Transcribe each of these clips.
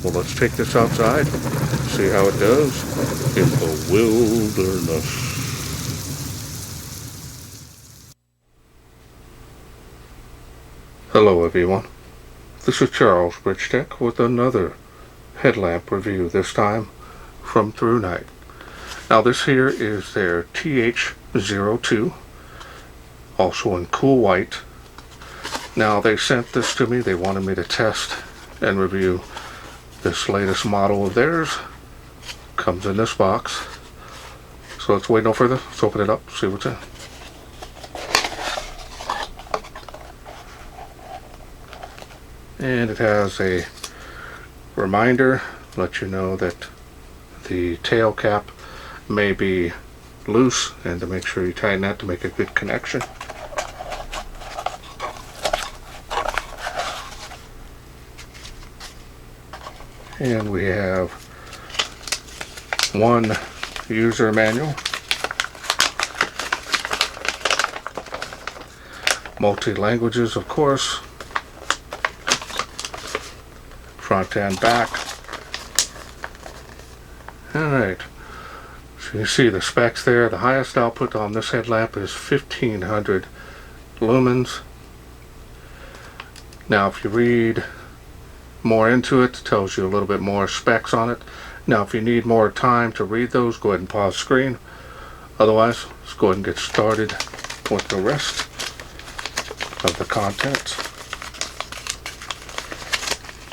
Well, let's take this outside, see how it does in the wilderness. Hello everyone, this is Charles BridgTec with another headlamp review, this time from ThruNite. Now this here is their TH02, also in cool white. Now they sent this to me, they wanted me to test and review this latest model of theirs. Comes in this box. So let's wait no further. Let's open it up, see what's in. And it has a reminder, let you know that the tail cap may be loose and to make sure you tighten that to make a good connection. And we have one user manual, multi-languages of course, front and back. Alright, so you see the specs there. The highest output on this headlamp is 1500 lumens. Now if you read more into it, it tells you a little bit more specs on it. Now if you need more time to read those, go ahead and pause the screen. Otherwise, let's go ahead and get started with the rest of the contents.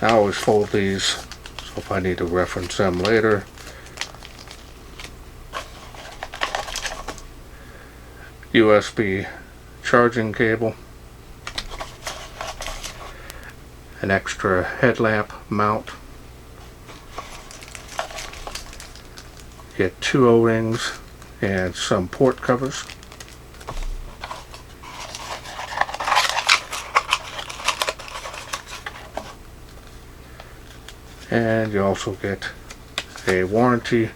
I always fold these, so if I need to reference them later. USB charging cable. An extra headlamp mount. Get 2 O-rings and some port covers. And you also get a warranty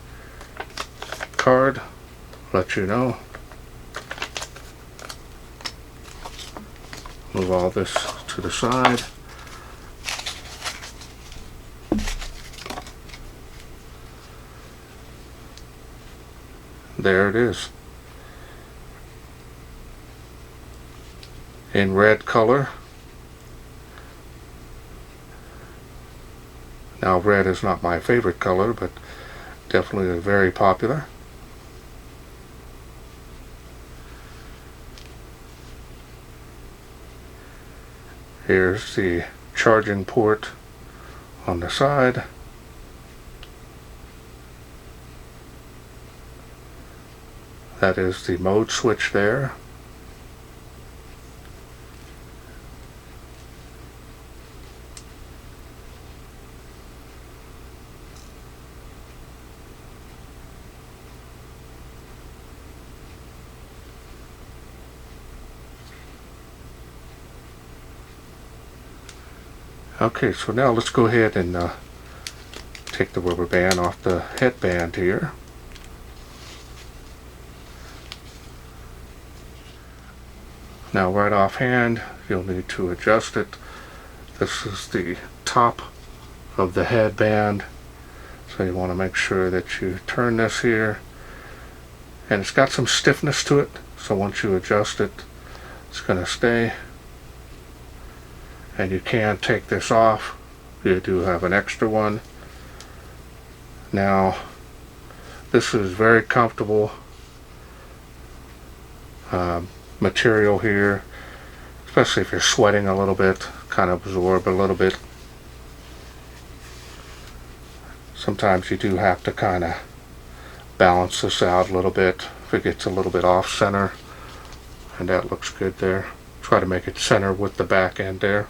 card, let you know. Move all this to the side. There it is, in red color. Now red is not my favorite color, but definitely very popular. Here's the charging port on the side. That is the mode switch there. Okay, so now let's go ahead and take the rubber band off the headband here. Now right offhand, you'll need to adjust it. This is the top of the headband, so you want to make sure that you turn this here. And it's got some stiffness to it, so once you adjust it, it's going to stay. And you can take this off. You do have an extra one. Now, this is very comfortable material here, especially if you're sweating a little bit, kind of absorb a little bit. Sometimes you do have to kind of balance this out a little bit if it gets a little bit off center, and that looks good there. Try to make it center with the back end there.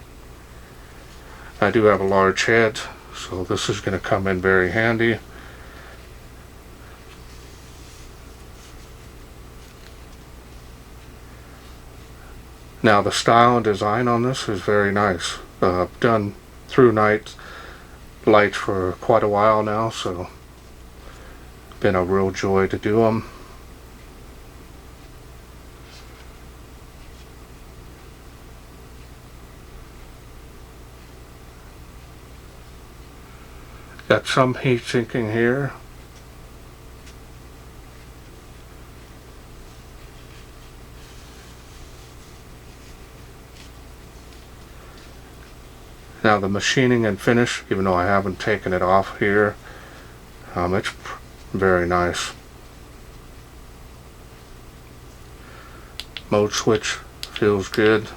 I do have a large head, so this is going to come in very handy. Now the style and design on this is very nice. I've done ThruNite lights for quite a while now, so been a real joy to do them. Got some heat sinking here. Now the machining and finish, even though I haven't taken it off here, it's very nice. Mode switch feels good.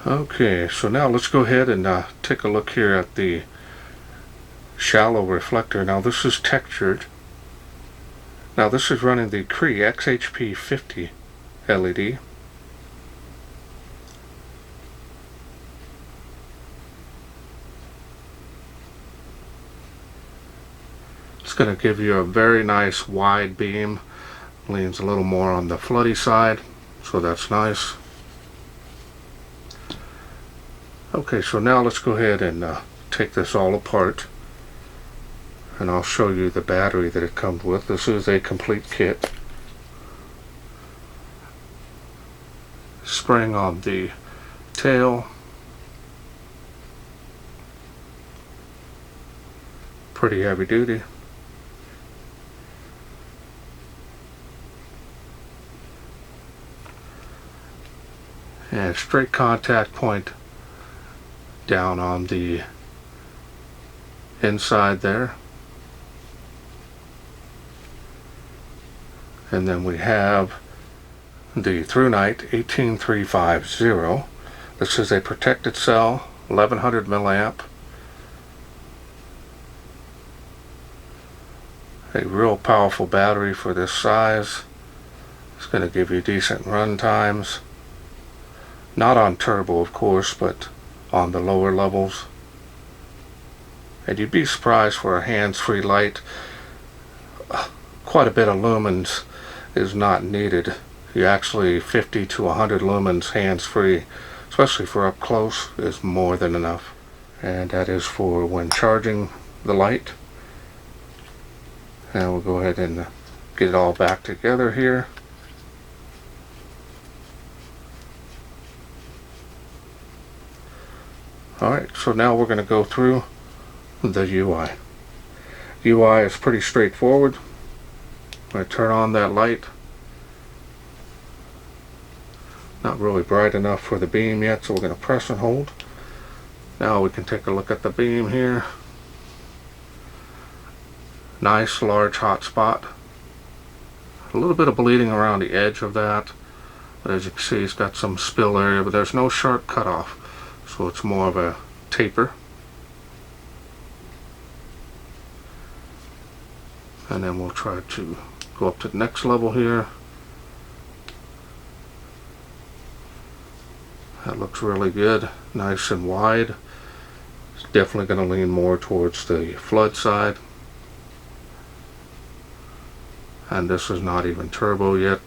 Okay, so now let's go ahead and take a look here at the shallow reflector. Now this is textured. Now this is running the Cree XHP50 LED. It's going to give you a very nice wide beam. Leans a little more on the floody side, so that's nice. Okay, so now let's go ahead and take this all apart, and I'll show you the battery that it comes with. This is a complete kit. Spring on the tail. Pretty heavy duty. And straight contact point down on the inside there. And then we have the ThruNite 18350. This is a protected cell, 1100 milliamp. A real powerful battery for this size. It's going to give you decent run times. Not on turbo, of course, but on the lower levels. And you'd be surprised for a hands-free light. Quite a bit of lumens is not needed. You actually 50 to 100 lumens hands-free, especially for up close, is more than enough. And that is for when charging the light. And we'll go ahead and get it all back together here. Alright, so now we're going to go through the UI. UI is pretty straightforward. I'm going to turn on that light. Not really bright enough for the beam yet, so we're going to press and hold. Now we can take a look at the beam here. Nice large hot spot. A little bit of bleeding around the edge of that, but as you can see it's got some spill area, but there's no sharp cutoff. So it's more of a taper. And then we'll try to go up to the next level here. That looks really good. Nice and wide. It's definitely going to lean more towards the flood side. And this is not even turbo yet.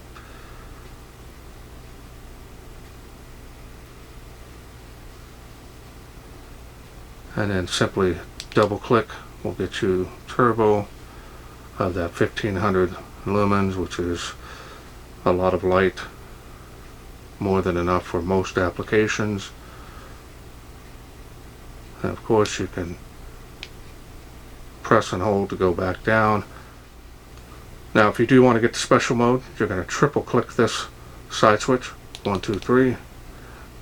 And then simply double click will get you turbo of that 1500 lumens, which is a lot of light, more than enough for most applications. And of course you can press and hold to go back down. Now if you do want to get to special mode, you're going to triple click this side switch. 1, 2, 3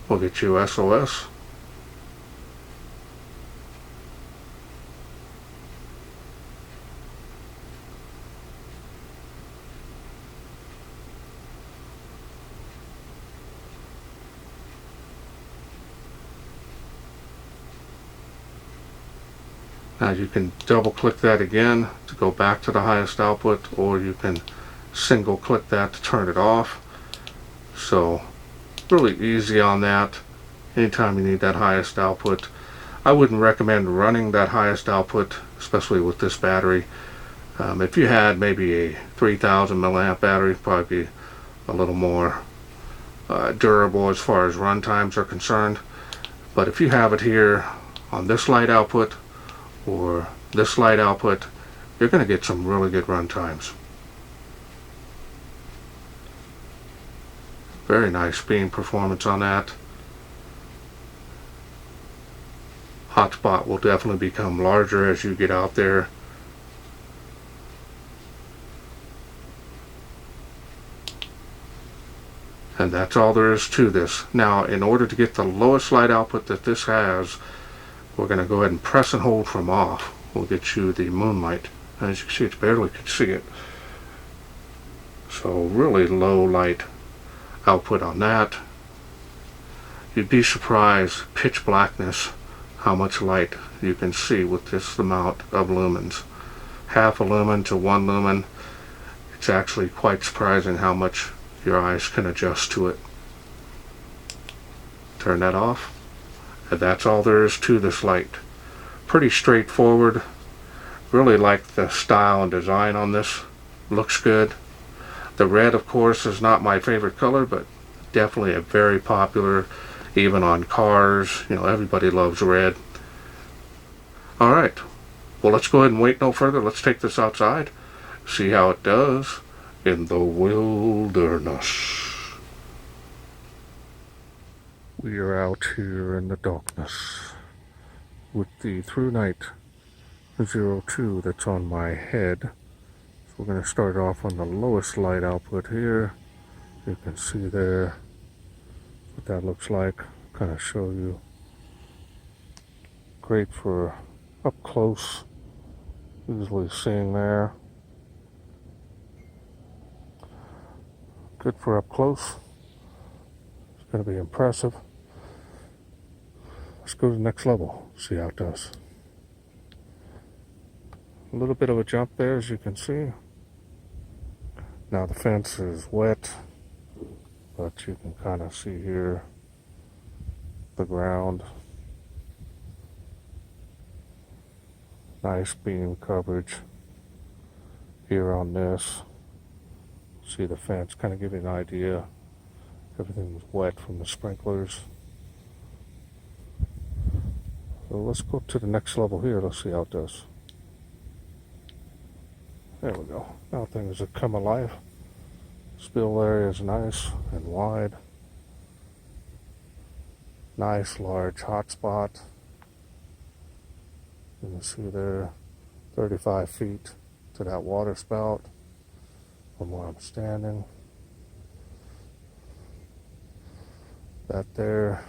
will get you SOS. Now you can double click that again to go back to the highest output, or you can single click that to turn it off. So really easy on that. Anytime you need that highest output. I wouldn't recommend running that highest output, especially with this battery. If you had maybe a 3000 milliamp battery, probably be a little more durable as far as run times are concerned. But if you have it here on this light output or this light output, you're going to get some really good run times. Very nice beam performance on that. Hotspot will definitely become larger as you get out there. And that's all there is to this. Now, in order to get the lowest light output that this has, we're going to go ahead and press and hold from off. We'll get you the moonlight. As you can see, it's barely can see it. So really low light output on that. You'd be surprised, pitch blackness, how much light you can see with this amount of lumens. Half a lumen to 1 lumen. It's actually quite surprising how much your eyes can adjust to it. Turn that off. And that's all there is to this light. Pretty straightforward. Really like the style and design on this. Looks good. The red, of course, is not my favorite color, but definitely a very popular, even on cars. You know, everybody loves red. Alright, well, let's go ahead and wait no further. Let's take this outside, see how it does in the wilderness. We are out here in the darkness with the ThruNite TH02 that's on my head. So we're going to start off on the lowest light output here. You can see there what that looks like. Kind of show you. Great for up close, easily seeing there. Good for up close. It's going to be impressive. Let's go to the next level, see how it does. A little bit of a jump there, as you can see. Now the fence is wet, but you can kind of see here the ground. Nice beam coverage here on this. See the fence, kind of give you an idea. Everything's wet from the sprinklers. So let's go to the next level here. Let's see how it does. There we go. Now things have come alive. Spill area is nice and wide. Nice large hotspot. You can see there 35 feet to that water spout from where I'm standing. That there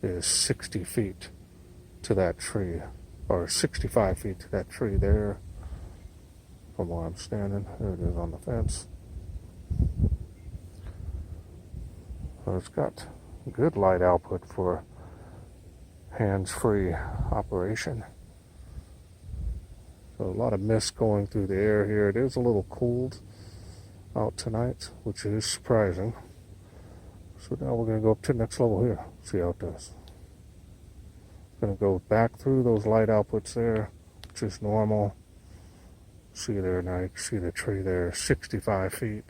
is 60 feet to that tree, or 65 feet to that tree there from where I'm standing. There it is on the fence. So it's got good light output for hands-free operation. So a lot of mist going through the air here. It is a little cooled out tonight, which is surprising. So now we're going to go up to the next level here, see how it does. Going to go back through those light outputs there, which is normal. See there now, you can see the tree there, 65 feet.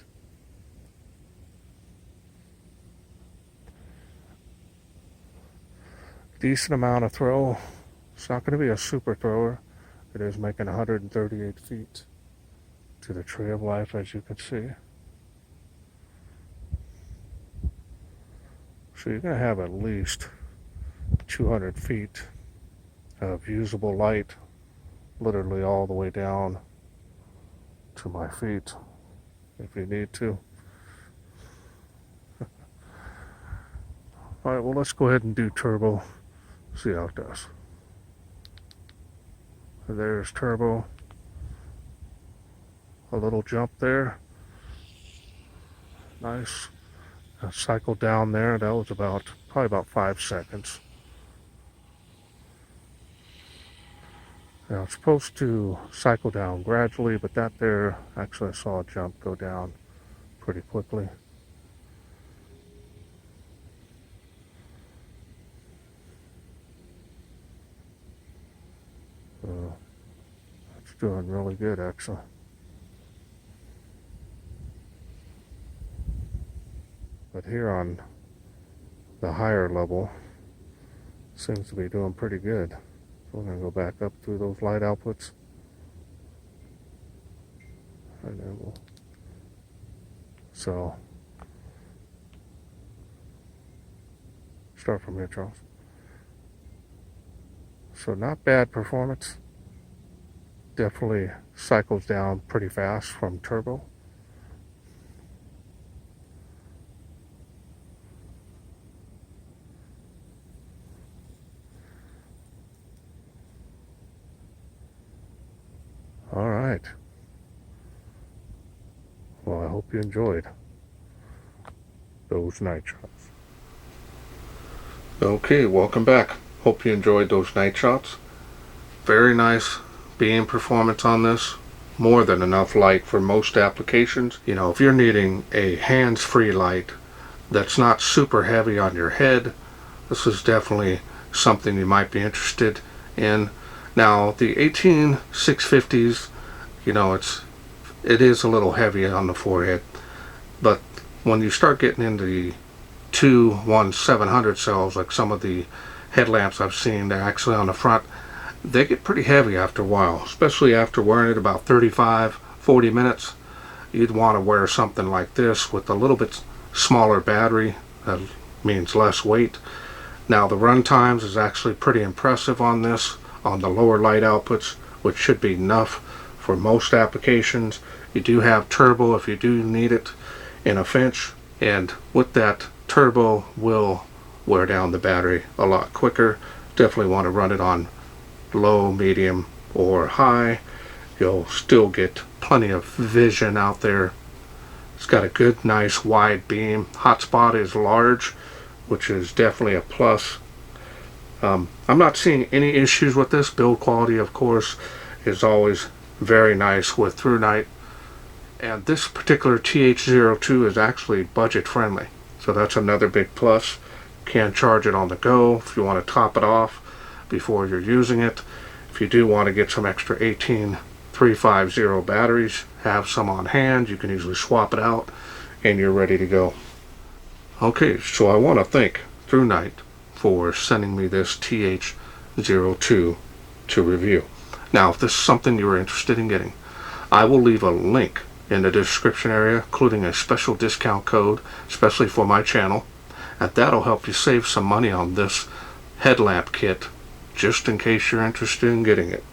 Decent amount of throw. It's not going to be a super thrower. It is making 138 feet to the tree of life, as you can see. So you're going to have at least 200 feet of usable light, literally all the way down to my feet, if you need to. Alright, well, let's go ahead and do turbo, see how it does. There's turbo. A little jump there. Nice. A cycle down there. That was probably about 5 seconds. Now it's supposed to cycle down gradually, but that there, actually I saw a jump go down pretty quickly. It's doing really good, actually. But here on the higher level, seems to be doing pretty good. So we're going to go back up through those light outputs. And then so start from here, Charles. So not bad performance. Definitely cycles down pretty fast from turbo. All right. Well, I hope you enjoyed those night shots. Okay, welcome back. Hope you enjoyed those night shots. Very nice beam performance on this. More than enough light for most applications. You know, if you're needing a hands-free light that's not super heavy on your head, this is definitely something you might be interested in. Now, the 18650s, you know, it is a little heavy on the forehead, but when you start getting into the 21700 cells, like some of the headlamps I've seen, they're actually on the front, they get pretty heavy after a while, especially after wearing it about 35-40 minutes. You'd want to wear something like this with a little bit smaller battery. That means less weight. Now the run times is actually pretty impressive on this, on the lower light outputs, which should be enough for most applications. You do have turbo if you do need it in a Finch, and with that turbo will wear down the battery a lot quicker. Definitely want to run it on low, medium, or high. You'll still get plenty of vision out there. It's got a good, nice, wide beam. Hotspot is large, which is definitely a plus. I'm not seeing any issues with this. Build quality, of course, is always very nice with ThruNite. And this particular TH02 is actually budget friendly. So that's another big plus. Can charge it on the go if you want to top it off before you're using it. If you do want to get some extra 18350 batteries, have some on hand, you can easily swap it out and you're ready to go. Okay, so I want to thank ThruNite for sending me this TH02 to review. Now, if this is something you're interested in getting, I will leave a link in the description area, including a special discount code, especially for my channel, and that'll help you save some money on this headlamp kit, just in case you're interested in getting it.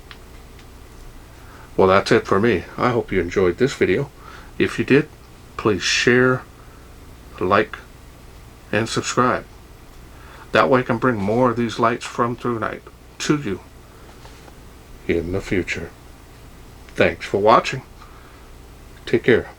Well, that's it for me. I hope you enjoyed this video. If you did, please share, like, and subscribe. That way I can bring more of these lights from ThruNite to you in the future. Thanks for watching. Take care.